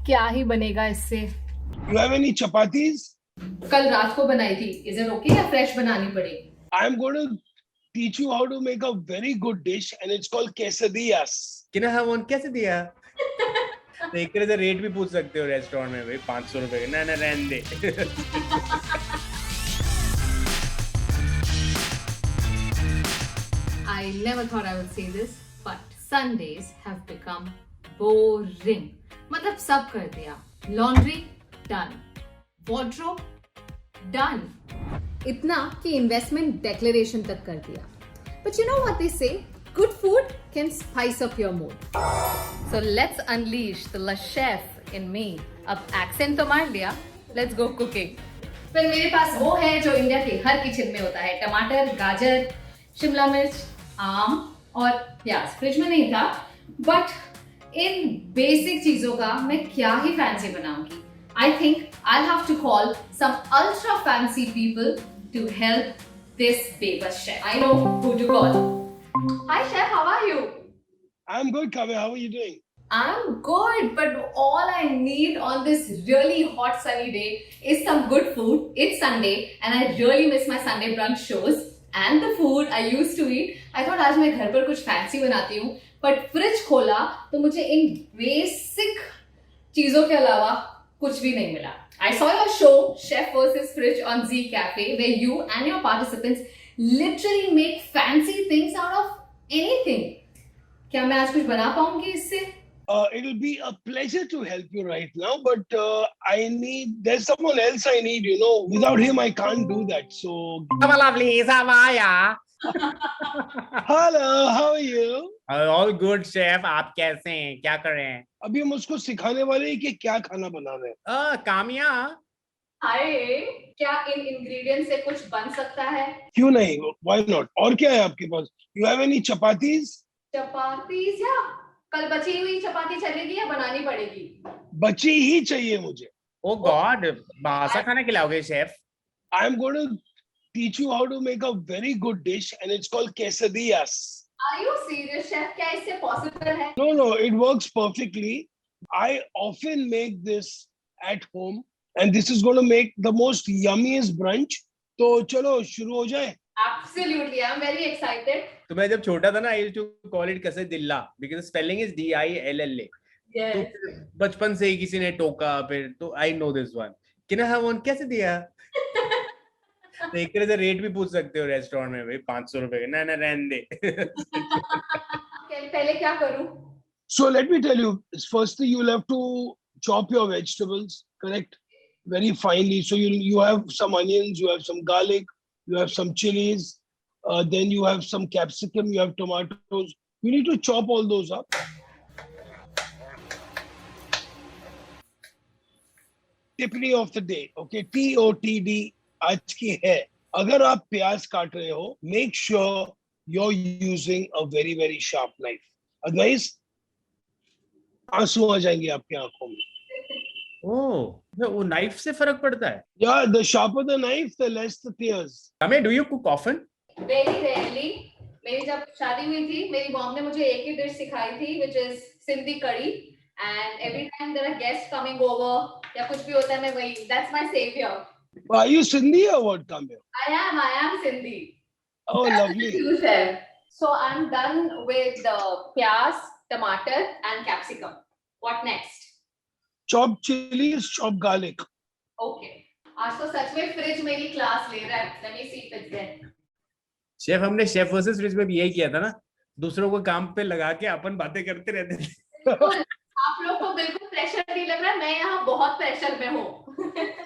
क्या ही बनेगा इससे। You have any chapatis? कल रात को बनाई थी। इज इट ओके या फ्रेश बनानी पड़ेगी? I am going to teach you how to make a very good dish, and it's called quesadillas. Can I have one कैसे दिया? तो एक तरह से रेट भी पूछ सकते हो रेस्टोरेंट में, भाई 500 रुपए ना ना रहने दे। I never thought I would say this, but Sundays have become boring. मतलब सब कर दिया। Laundry done, wardrobe done. इतना कि इन्वेस्टमेंट डिक्लेरेशन तक कर दिया। But you know what they say? Good food can spice up your mood. So let's unleash the lush chef in me. अब accent तो मार लिया, let's go cooking. फिर मेरे पास वो है जो इंडिया के हर किचन में होता है। टमाटर, गाजर, शिमला मिर्च, आम और प्याज। फ्रिज में नहीं था, बट इन बेसिक चीजों का मैं क्या ही फैंसी बनाऊंगी। I think I'll have to call some ultra fancy people to help this famous chef. I know who to call. Hi chef, how are you? I'm good, Kavya. How are you doing? I'm good, but all I need on this really hot sunny day is some good food. It's Sunday and I really miss my Sunday brunch shows and the food I used to eat. I thought आज मैं घर पर कुछ fancy बनाती हूँ, but fridge खोला तो मुझे इन बेसिक चीजों के अलावा कुछ भी नहीं मिला. I saw your show Chef vs Fridge on Z Cafe where you and your participants literally make fancy things out of anything. क्या मैं आज कुछ बना पाऊंगी इससे? It'll be a pleasure to help you right now, but there's someone else I need, you know. Without him, I can't do that. So, lovely, Samaya. hello, how are you? All good, chef. आप कैसे हैं? क्या कर रहे हैं? अभी हम उसको सिखाने वाले हैं कि क्या खाना बनाना है. कामिया. हाय, क्या इन इंग्रेडिएंट से कुछ बन सकता है? क्यों नहीं? Why not? और क्या है आपके पास? You have any chapatis? Chapatis या कल बची हुई चपाती चलेगी या बनानी पड़ेगी? बची ही चाहिए मुझे. Oh God, बासा खाना खिलाओगे chef? I am going to teach you how to make a very good dish, and it's called quesadillas. Are you serious chef? क्या इससे पॉसिबल है? No, it works perfectly. I often make this at home, and this is going to make the most yummiest brunch. तो चलो शुरू हो जाए. Absolutely, I'm very excited. तो मैं जब छोटा था ना, I used to call it quesadilla because spelling is D-I-L-L-A. Yes. तो बचपन से ही किसी ने टोका, फिर तो I know this one. Can I have one कैसे दिया? तो एक तरह से रेट भी पूछ सकते हो रेस्टोरेंट में, भाई 500 रुपए ना ना रहने दे। पहले क्या करूं? So let me tell you, firstly you'll have to chop your vegetables, correct? Very finely. So you have some onions, you have some garlic, you have some chilies, then you have some capsicum, you have tomatoes. You need to chop all those up. Tippany of the day, okay? TOTD आज की है. अगर आप प्याज काट रहे हो, make sure you're using a very very sharp knife. Otherwise, आंसू आ जाएंगे आपके आंखों में. ओह, वो नाइफ से फर्क पड़ता है? Yeah, the sharper the knife, the less the tears. Kame, do you cook often? Very rarely. मेरी जब शादी हुई थी, मेरी मॉम ने मुझे एक ही डिश सिखाई थी, which is सिंधी कड़ी. And every time there are guests coming over, या कुछ भी होता है, मैं वही. That's my savior. Are you Sindhi or what, Kamya? I am Sindhi. Oh, lovely. You said. So I'm done with the pyaz, tomato, and capsicum. What next? Chop chilies, chop garlic. Okay. आज तो सच में fridge मेरी class ले रहा है. Let me see if it's there. Chef, हमने chef versus fridge में भी यही किया था ना, दूसरों को काम पे लगा के अपन बातें करते रहते थे। आप लोग को बिल्कुल प्रेशर नहीं लग रहा है, मैं यहाँ बहुत प्रेशर में हूँ।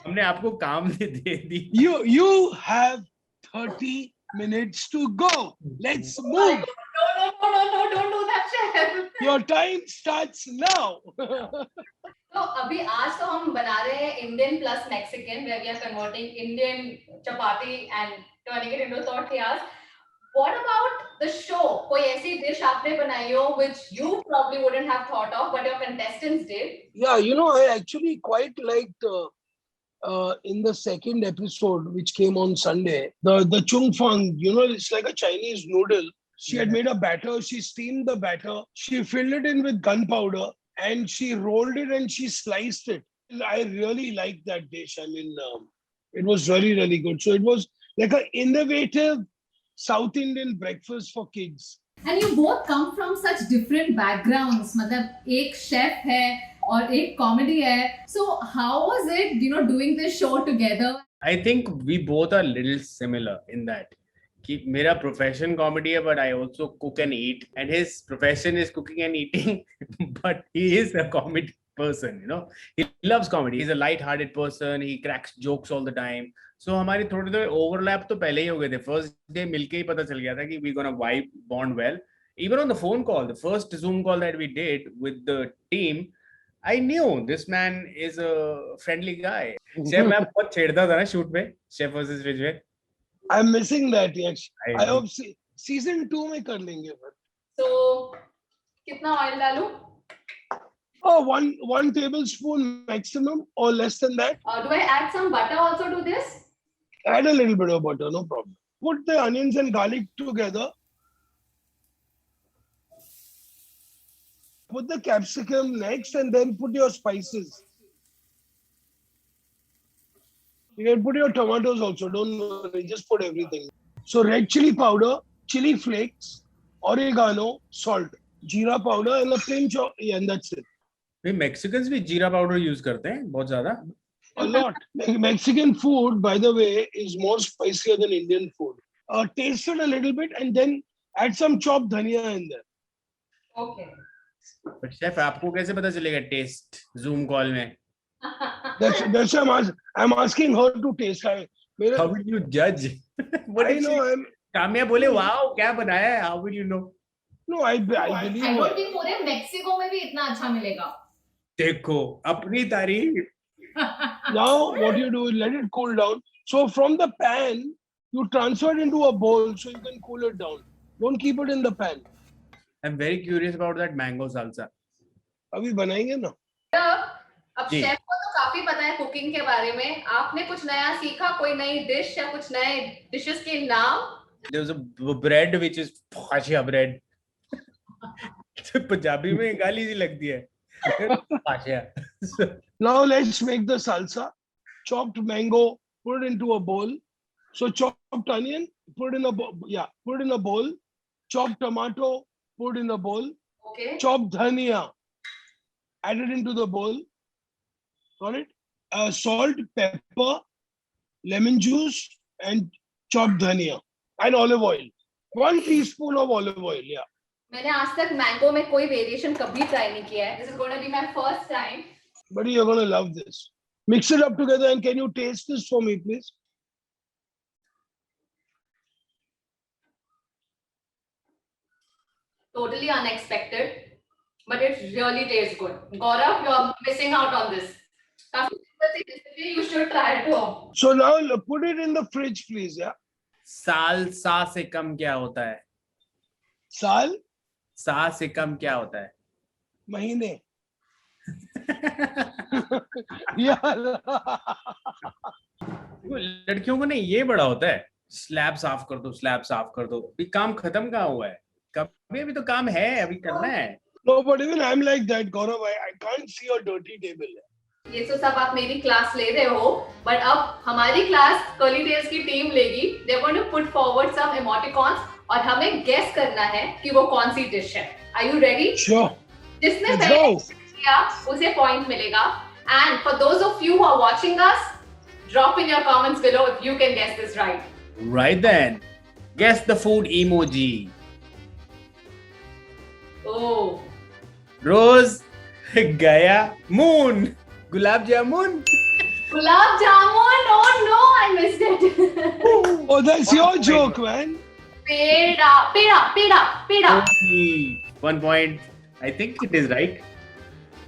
हमने आपको काम दे दी। You have 30 minutes to go. Let's move. No, don't do that, chef. Your time starts now. तो अभी आज तो हम बना रहे हैं Indian plus Mexican, where we are converting Indian chapati and turning it into tortillas. What about the show? कोई ऐसी डिश आपने बनाई हो which you probably wouldn't have thought of, but your contestants did? Yeah, you know, I actually quite liked in the second episode, which came on Sunday, the chung fang. You know, it's like a Chinese noodle She had made a batter. She steamed the batter. She filled it in with gunpowder and she rolled it and she sliced it. I really liked that dish. I mean, it was really, really good. So it was like an innovative South Indian breakfast for kids. And you both come from such different backgrounds. मतलब एक chef है और एक comedy है. So how was it, doing this show together? I think we both are little similar in that. कि मेरा profession comedy है, but I also cook and eat, and his profession is cooking and eating, but he is a comedy person, He loves comedy. He's a light-hearted person. He cracks jokes all the time. So हमारी थोड़े overlap तो पहले ही हो गए थे. First day मिलके ही पता चल गया था कि we're gonna bond well. Even on the phone call, the first Zoom call that we did with the team, I knew this man is a friendly guy. Chef, मैं बहुत छेड़ता था ना shoot पे, Chef versus Rich में. I'm missing that. Yes. I I hope season 2 में कर लेंगे. So कितना oil डालूं? Oh, one tablespoon maximum or less than that. Do I add some butter also to this? Add a little bit of butter, no problem. Put the onions and garlic together. Put the capsicum next and then put your spices. You can put your tomatoes also, don't worry, just put everything. So red chili powder, chili flakes, oregano, salt, jeera powder and a pinch of, and that's it. Mexicans भी जीरा powder use करते हैं बहुत ज्यादा. A lot. Mexican food, by the way, is more spicier than Indian food. Taste it a little bit and then add some chopped dhania in there. Okay. But chef, आपको कैसे पता चलेगा taste Zoom call में? That's why I'm asking her to taste. How will you judge? What I know. Kamya बोले wow क्या बनाया है? How will you know? No, I believe. I don't think पूरे मेक्सिको में भी इतना अच्छा मिलेगा. देखो अपनी तारीफ. Now what you do is let it cool down. So from the pan, you transfer it into a bowl so you can cool it down. Don't keep it in the pan. I'm very curious about that mango salsa. अभी बनाएंगे ना. अब chef को तो काफी पता है cooking के बारे में. आपने कुछ नया सीखा, कोई नई डिश या कुछ नए डिशेस के नाम? There's a bread which is फाशिया bread. Punjabi में गाली सी लगती है. Now let's make the salsa. Chopped mango, put it into a bowl. So chopped onion, put in a put in a bowl. Chopped tomato, put in a bowl. Okay. Chopped dhania, add it into the bowl. Got it? Salt, pepper, lemon juice, and chopped dhania and olive oil. 1 teaspoon of olive oil. Yeah. मैंने आज तक mango में कोई variation कभी try नहीं किया है. This is going to be my first time. But you're going to love this. Mix it up together and can you taste this for me, please? Totally unexpected, but it really tastes good. Gaurav, you're missing out on this. You should try it too. So now put it in the fridge, please. Yeah. साल सा से कम क्या होता है? साल? सा से कम क्या होता है? महीने. लड़कियों को नहीं ये बड़ा होता है. स्लैब साफ कर दो, स्लैब साफ कर दो. ये काम खत्म कहाँ हुआ है? कभी अभी तो काम है, अभी करना है. No, but even I'm like that, Gaurav. I can't see a dirty table. ये तो सब आप मेरी क्लास ले रहे हो, but अब हमारी क्लास कर्ली टेल्स की टीम लेगी. They're going to put forward some emoticons और हमें guess करना है कि वो कौन सी डिश है. Are you ready? Sure. जिसने पहले किया उसे पॉइंट मिलेगा. And for those of you who are watching us, drop in your comments below if you can guess this right. Right then, guess the food emoji. Oh. Rose, Gaya, moon, gulab jamun. Gulab jamun. Oh no, I missed it. Oh, that's your joke, man. Peda. 1 point. I think it is right.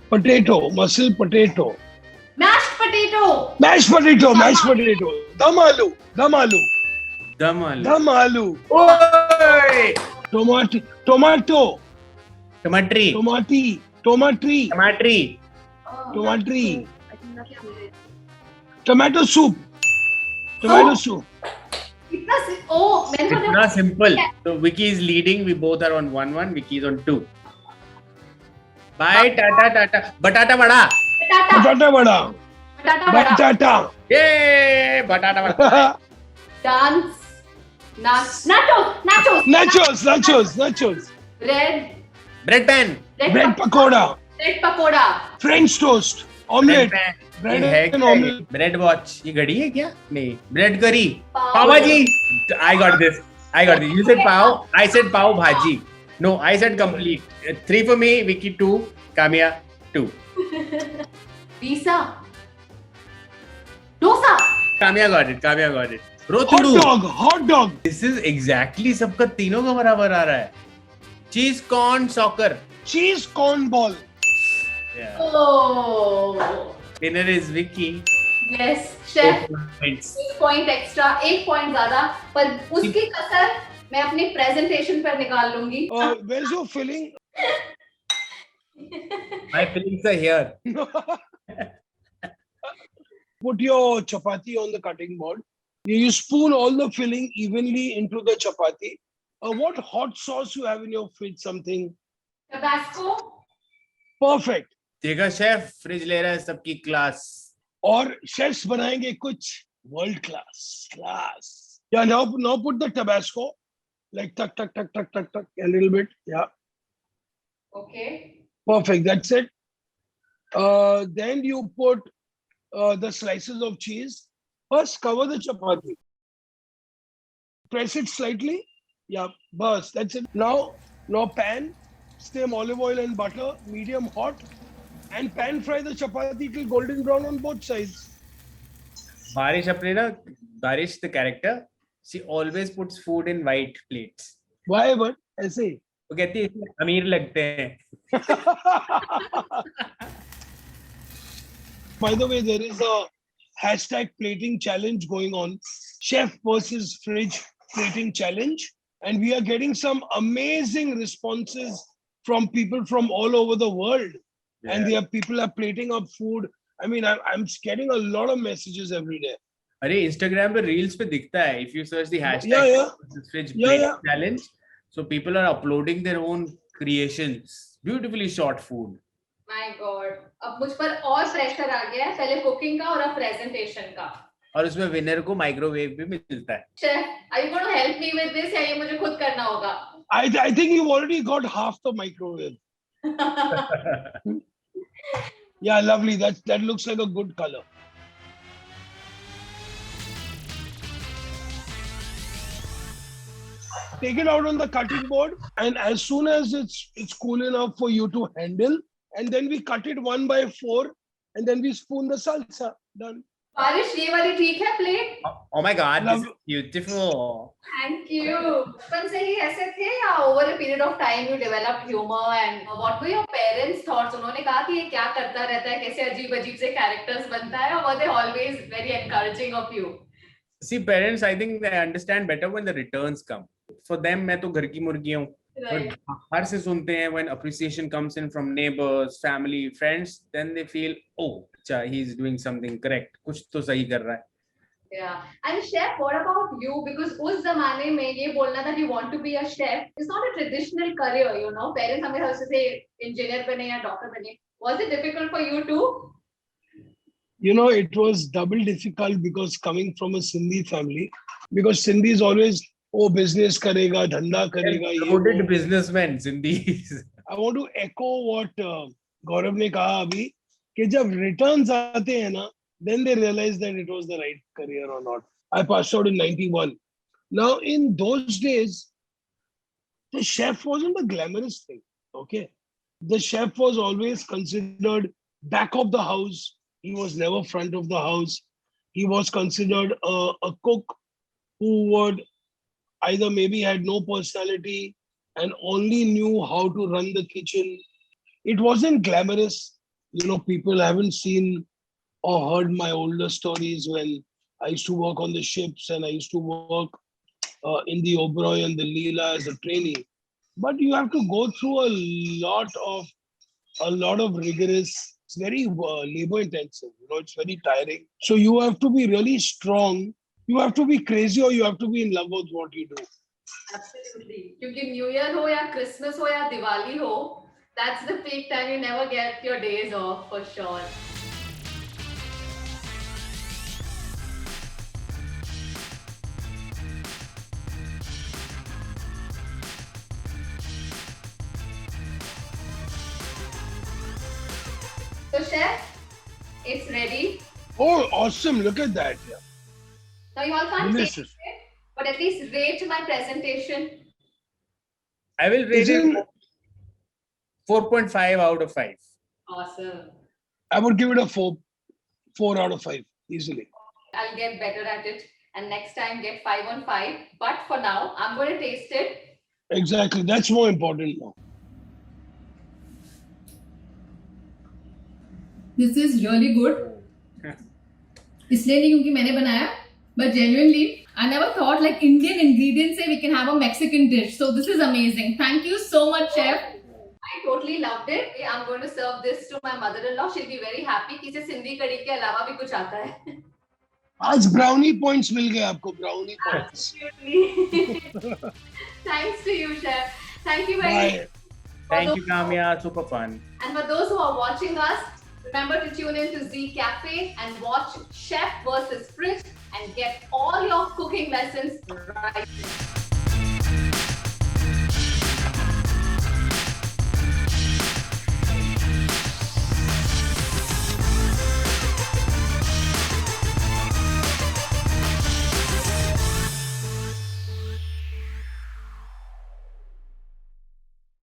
Potato, muscle potato. Mashed potato. Mashed potato. Dum aloo. Dum aloo. Dum aloo. Oi! Tomato. Tomatri. Tomato soup. मैंने It's सोचा not simple. So Vicky is leading. We both are on 1-1. Vicky is on 2. Bye, tata, tata. Batata vada. बटाटा Batata vada. बटाटा बड़ा Batata. Yay! Batata vada. Dance nachos nachos Nachos. Bread Bread pan. Bread pakoda. Bread pakora French toast. Bread Omelette. pan. Bread ये है and क्या? omelette. Bread watch. ये घड़ी है क्या? नहीं. Bread curry. Pav Pav bhaji. I got this. You said pav. I said pav bhaji. No, I said complete. 3 for me. Vicky 2. Kamya 2. Pizza dosa Kamya got it. Rotudu. Hot dog. This is exactly सबका तीनों का बराबर आ रहा है. Cheese corn soccer. Cheese corn ball. Yeah. Oh Winner is Vicky. Yes chef 4 points. एक point extra एक point ज्यादा पर उसकी कसर मैं अपनी प्रेजेंटेशन पर निकाल लूंगी Where's your filling? My feelings are here. Put your chapati on the cutting board. You spoon all the filling evenly into the chapati. What hot sauce you have in your fridge? Something Tabasco perfect. देखा chef fridge ले रहा है सबकी class. और chefs बनाएंगे कुछ world class. Yeah, now put the Tabasco like tuck a little bit. Yeah, okay perfect. That's it. Then you put the slices of cheese. First, cover the chapati. Press it slightly. Yeah, bus. That's it. Now pan, steam olive oil and butter, medium hot, and pan fry the chapati till golden brown on both sides. बारिश अपने ना बारिश the character. She always puts food in white plates. Why? But ऐसे. वो कहती है इसमें अमीर लगते हैं. By the way, there is a hashtag plating challenge going on. Chef versus fridge plating challenge. And we are getting some amazing responses from people from all over the world. And people are plating up food. I mean, I'm getting a lot of messages every day. अरे Instagram पे reels पे दिखता है. If you search the hashtag Yeah. fridge Yeah, plate yeah. challenge, so people are uploading their own creations, beautifully shot food. My God अब मुझ पर और pressure आ गया है पहले कुकिंग का और अब प्रेजेंटेशन का और उसमें विनर को माइक्रोवेव भी मिलता है. Chef are you going to help me with this या ये मुझे खुद करना होगा I think you've already got half the microwave. Yeah, lovely. That looks like a good color. Take it out on the cutting board, and as soon as it's cool enough for you to handle, and then we cut it 1/4, and then we spoon the salsa. Done. बारिश ये वाली ठीक है plate Oh my god, this is beautiful. Thank you बचपन से ही ऐसे थे या over a period of time you developed humour and what were your parents thoughts उन्होंने कहा कि ये क्या करता रहता है कैसे अजीब से कैरेक्टर्स बनता है और were they always very encouraging of you See, parents, I think they understand better when the returns come. For them, मैं तो घर की मुर्गी हूँ. राइट But बाहर से सुनते हैं when appreciation comes in from neighbors, family, friends, then they feel, oh, अच्छा, he's doing something correct. कुछ तो सही कर रहा है. Yeah, and chef, what about you? Because उस जमाने में ये बोलना that you want to be a chef is not a traditional career, you know. Parents हमें से engineer बने या doctor बने. Was it difficult for you too? You know, it was double difficult because coming from a Sindhi family, because Sindhi is always, oh, business karega, dhanda karega. Promoted businessmen, Sindhis. I want to echo what Gaurav ने कहा अभी कि जब returns आते हैं ना, then they realize that it was the right career or not. I passed out in 91. Now, in those days, the chef wasn't a glamorous thing. Okay, the chef was always considered back of the house. He was never front of the house. He was considered a cook who would either maybe had no personality and only knew how to run the kitchen. It wasn't glamorous. You know, people haven't seen or heard my older stories when I used to work on the ships and I used to work in the Oberoi and the Leela as a trainee. But you have to go through a lot of rigorous. It's very labor intensive. You know, it's very tiring. So you have to be really strong You have to be crazy or you have to be in love with what you do. Absolutely. क्योंकि New Year हो या Christmas हो या दिवाली हो, that's the peak time. You never get your days off for sure. So chef, it's ready. Oh, awesome. Look at that. Yeah. Now you all can't taste Delicious. it, but at least rate my presentation. I will rate Isn't- it 4.5 out of 5. Awesome. I would give it a 4 out of 5 easily. I'll get better at it and next time get 5 on 5. But for now, I'm going to taste it. Exactly. That's more important now. This is really good. इसलिए नहीं क्योंकि मैंने बनाया, but genuinely I never thought like Indian ingredients say we can have a Mexican dish. So this is amazing. Thank you so much, chef. I totally loved it. I'm going to serve this to my mother-in-law. She'll be very happy कि इसे सिंधी कढ़ी के अलावा भी कुछ आता है. आज brownie points मिल गए आपको brownie points. Absolutely. Thanks to you, chef. Thank you very much. Bye. Thank you, Kamya. Super fun. And for those who are watching us, remember to tune in to Z Cafe and watch Chef versus Fridge and get all your cooking lessons right there.